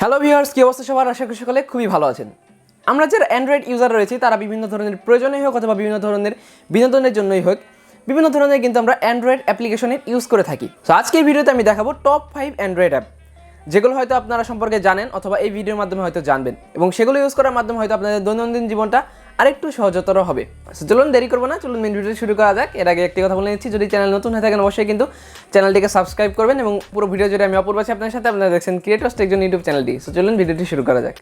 Hello viewers, কি অবস্থা সবার? আশা করি সকলে খুবই ভালো আছেন। আমরা যারা অ্যান্ড্রয়েড ইউজার রয়েছি তারা বিভিন্ন ধরনের প্রয়োজনেই হোক অথবা বিভিন্ন ধরনের বিনোদনের জন্যই হোক বিভিন্ন ধরনের কিন্তু আমরা অ্যান্ড্রয়েড অ্যাপ্লিকেশনের ইউজ করে থাকি। তো আজকের ভিডিওতে আমি দেখাবো টপ 5 অ্যান্ড্রয়েড অ্যাপ, যেগুলো হয়তো আপনারা সম্পর্কে জানেন অথবা এই ভিডিওর মাধ্যমে হয়তো জানবেন, এবং সেগুলো ইউজ করার মাধ্যমে হয়তো আপনাদের দৈনন্দিন জীবনটা আরেকটু সহজতর হবে। চলুন দেরি করবো না, চলুন মেন ভিডিও শুরু করা যাক। এর আগে একটি কথা বলে নিচ্ছি, যদি চ্যানেল নতুন হয়ে থাকেন অবশ্যই কিন্তু চ্যানেলটিকে সাবস্ক্রাইব করবেন, এবং পুরো ভিডিও জুড়ে আমি অপূর্ব আছি আপনার সাথে। আপনারা দেখছেন ক্রিয়েটর্স টেক জোন ইউটিউব চ্যানেলটি। সো চলুন ভিডিওটি শুরু করা যাক।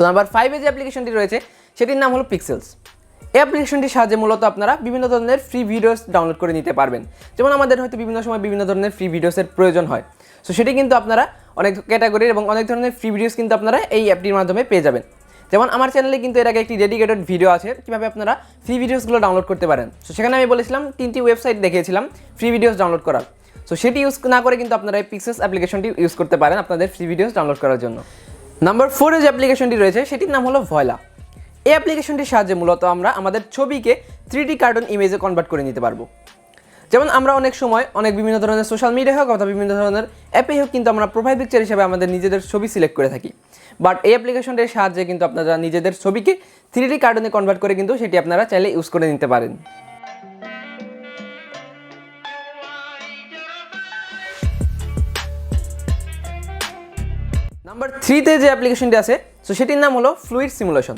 সো নাম্বার 5 যে অ্যাপ্লিকেশনটি রয়েছে সেটির নাম হলো পিক্সেলস। এই অ্যাপ্লিকেশনটির সাহায্যে মূলত আপনারা বিভিন্ন ধরনের ফ্রি ভিডিওস ডাউনলোড করে নিতে পারবেন। যেমন আমাদের হয়তো বিভিন্ন সময় বিভিন্ন ধরনের ফ্রি ভিডিওসের প্রয়োজন হয়, সো সেটি কিন্তু আপনারা অনেক ক্যাটাগরির এবং অনেক ধরনের ফ্রি ভিডিওস কিন্তু আপনারা এই অ্যাপটির মাধ্যমে পেয়ে যাবেন। যেমন আমার চ্যানেলে কিন্তু এর আগে একটি ডেডিকেটেড ভিডিও আছে কীভাবে আপনারা ফ্রি ভিডিওসগুলো ডাউনলোড করতে পারেন। সো সেখানে আমি বলেছিলাম 3টি ওয়েবসাইট দেখিয়েছিলাম ফ্রি ভিডিওস ডাউনলোড করার। সো সেটি ইউজ না করে কিন্তু আপনারা এই পিক্সেলস অ্যাপ্লিকেশনটি ইউজ করতে পারেন আপনাদের ফ্রি ভিডিওস ডাউনলোড করার জন্য। নাম্বার 4 যে অ্যাপ্লিকেশনটি রয়েছে সেটির নাম হলো ভয়লা। এই অ্যাপ্লিকেশনটির সাহায্যে মূলত আমরা আমাদের ছবিকে 3D কার্টুন ইমেজে কনভার্ট করে নিতে পারবো। যেমন আমরা অনেক সময় বিভিন্ন ধরনের সোশ্যাল মিডিয়া হোক অথবা বিভিন্ন ধরনের অ্যাপে হোক কিন্তু আমরা প্রোফাইল পিকচার হিসেবে আমাদের নিজেদের ছবি সিলেক্ট করে থাকি, বাট এই অ্যাপ্লিকেশনটির সাহায্যে কিন্তু আপনারা নিজেদের ছবিকে 3D কার্টুনে কনভার্ট করে কিন্তু সেটি আপনারা চাইলে ইউজ করে নিতে পারেন। নাম্বার 3তে যে অ্যাপ্লিকেশনটি আছে সো সেটির নাম হলো ফ্লুইড সিমুলেশন।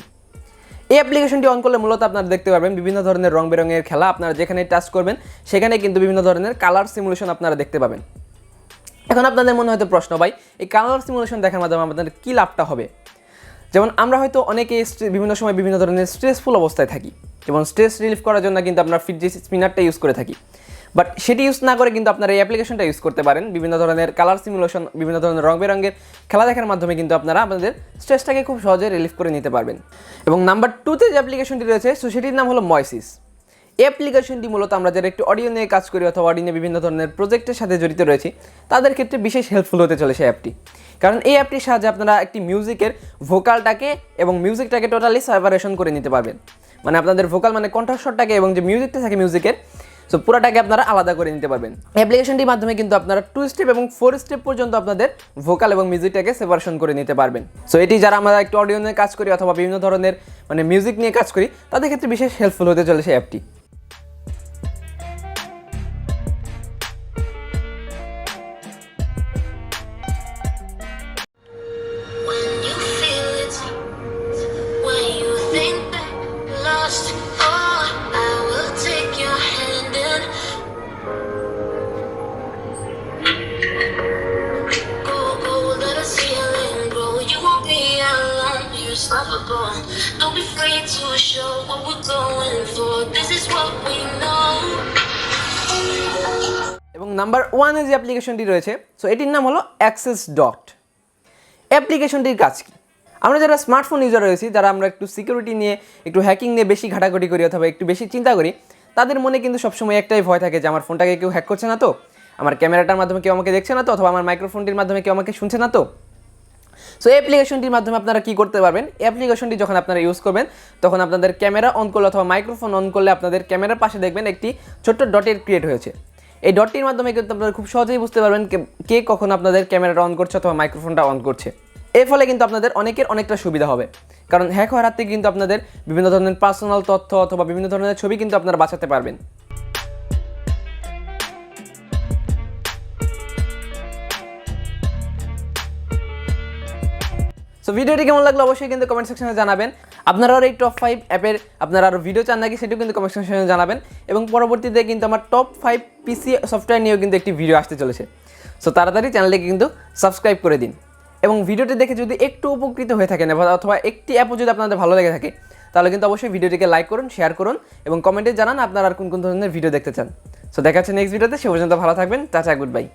এই অ্যাপ্লিকেশনটি অন করলে মূলত আপনারা দেখতে পারবেন বিভিন্ন ধরনের রং বেরঙের খেলা। আপনারা যেখানে টাচ করবেন সেখানে কিন্তু বিভিন্ন ধরনের কালার সিমুলেশন আপনারা দেখতে পাবেন। এখন আপনাদের মনে হয়তো প্রশ্ন, ভাই এই কালার সিমুলেশন দেখার মাধ্যমে আপনাদের কী লাভটা হবে? যেমন আমরা হয়তো অনেকে বিভিন্ন সময় বিভিন্ন ধরনের স্ট্রেসফুল অবস্থায় থাকি, যেমন স্ট্রেস রিলিফ করার জন্য কিন্তু আমরা ফিডজিট স্পিনারটা ইউজ করে থাকি, বাট সেটি ইউজ না করে কিন্তু আপনারা এই অ্যাপ্লিকেশনটা ইউজ করতে পারেন। বিভিন্ন ধরনের কালার সিমুলেশন, বিভিন্ন ধরনের রং বেরঙের খেলা দেখার মাধ্যমে কিন্তু আপনারা আপনাদের স্ট্রেসটাকে খুব সহজে রিলিফ করে নিতে পারবেন। এবং নাম্বার 2তে যে অ্যাপ্লিকেশনটি রয়েছে সো সেটির নাম হলো ময়সিস। এই অ্যাপ্লিকেশনটি মূলত আমরা যারা একটু অডিও নিয়ে কাজ করি অথবা অডিও নিয়ে বিভিন্ন ধরনের প্রজেক্টের সাথে জড়িত রয়েছি তাদের ক্ষেত্রে বিশেষ হেল্পফুল হতে চলেছে অ্যাপটি। কারণ এই অ্যাপটির সাহায্যে আপনারা একটি মিউজিকের ভোকালটাকে এবং মিউজিকটাকে টোটালি সেপারেশন করে নিতে পারবেন। মানে আপনাদের ভোকাল মানে কণ্ঠস্বরটাকে এবং যে মিউজিকটা থাকে মিউজিকের, সো পুরাটাকে আপনারা আলাদা করে নিতে পারবেন। অ্যাপ্লিকেশনটির মাধ্যমে কিন্তু আপনারা 2 স্টেপ এবং 4 স্টেপ পর্যন্ত আপনাদের ভোকাল এবং মিউজিকটাকে সেপারেশন করে নিতে পারবেন। সো এটি যারা আমরা একটু অডিও নিয়ে কাজ করি অথবা বিভিন্ন ধরনের মিউজিক নিয়ে কাজ করি তাদের ক্ষেত্রে বিশেষ হেল্পফুল হতে চলেছে অ্যাপটি। Don't be afraid to show what we're going for. This is what we know. এবং নাম্বার 1 যে অ্যাপ্লিকেশনটি রয়েছে সো এটির নাম হলো অ্যাক্সেস ডট। অ্যাপ্লিকেশনটির কাজ কি? আমরা যারা স্মার্টফোন ইউজার রয়েছি, যারা আমরা একটু সিকিউরিটি নিয়ে একটু হ্যাকিং নিয়ে বেশি ঘাটাঘাটি করি অথবা একটু বেশি চিন্তা করি, তাদের মনে কিন্তু সবসময় একটাই ভয় থাকে যে আমার ফোনটাকে কেউ হ্যাক করছে না তো, আমার ক্যামেরাটার মাধ্যমে কেউ আমাকে দেখছে না তো, অথবা আমার মাইক্রোফোনটির মাধ্যমে কেউ আমাকে শুনছে না তো। সো এই অ্যাপ্লিকেশনটির মাধ্যমে আপনারা কী করতে পারবেন, এই অ্যাপ্লিকেশনটি যখন আপনারা ইউজ করবেন তখন আপনাদের ক্যামেরা অন করলে অথবা মাইক্রোফোন অন করলে আপনাদের ক্যামেরার পাশে দেখবেন একটি ছোট্ট ডটের ক্রিয়েট হয়েছে। এই ডটটির মাধ্যমে কিন্তু আপনারা খুব সহজেই বুঝতে পারবেন কে কখন আপনাদের ক্যামেরাটা অন করছে অথবা মাইক্রোফোনটা অন করছে। এর ফলে কিন্তু আপনাদের অনেকটা সুবিধা হবে, কারণ হ্যাক হওয়ার হাত থেকে কিন্তু আপনাদের বিভিন্ন ধরনের পার্সোনাল তথ্য অথবা বিভিন্ন ধরনের ছবি কিন্তু আপনারা বাঁচাতে পারবেন। সো ভিডিওটি কেমন লাগলো অবশ্যই কিন্তু কমেন্ট সেকশনে জানাবেন। আপনারা আর এই টপ 5 অ্যাপের আপনারা আরও ভিডিও চান নাকি সেটাও কিন্তু কমেন্ট সেকশনে জানাবেন। এবং পরবর্তীতে কিন্তু আমার টপ 5 পিসি সফটওয়্যার নিয়েও কিন্তু একটি ভিডিও আসতে চলেছে। সো তাড়াতাড়ি চ্যানেলটিকে কিন্তু সাবস্ক্রাইব করে দিন, এবং ভিডিওটি দেখে যদি একটু উপকৃত হয়ে থাকেন অথবা একটি অ্যাপও যদি আপনাদের ভালো লেগে থাকে তাহলে কিন্তু অবশ্যই ভিডিওটিকে লাইক করুন, শেয়ার করুন এবং কমেন্টে জানান আপনারা আর কোন কোন ধরনের ভিডিও দেখতে চান। সো দেখা হচ্ছে নেক্সট ভিডিওতে। সে পর্যন্ত ভালো থাকবেন। Tata, good bye.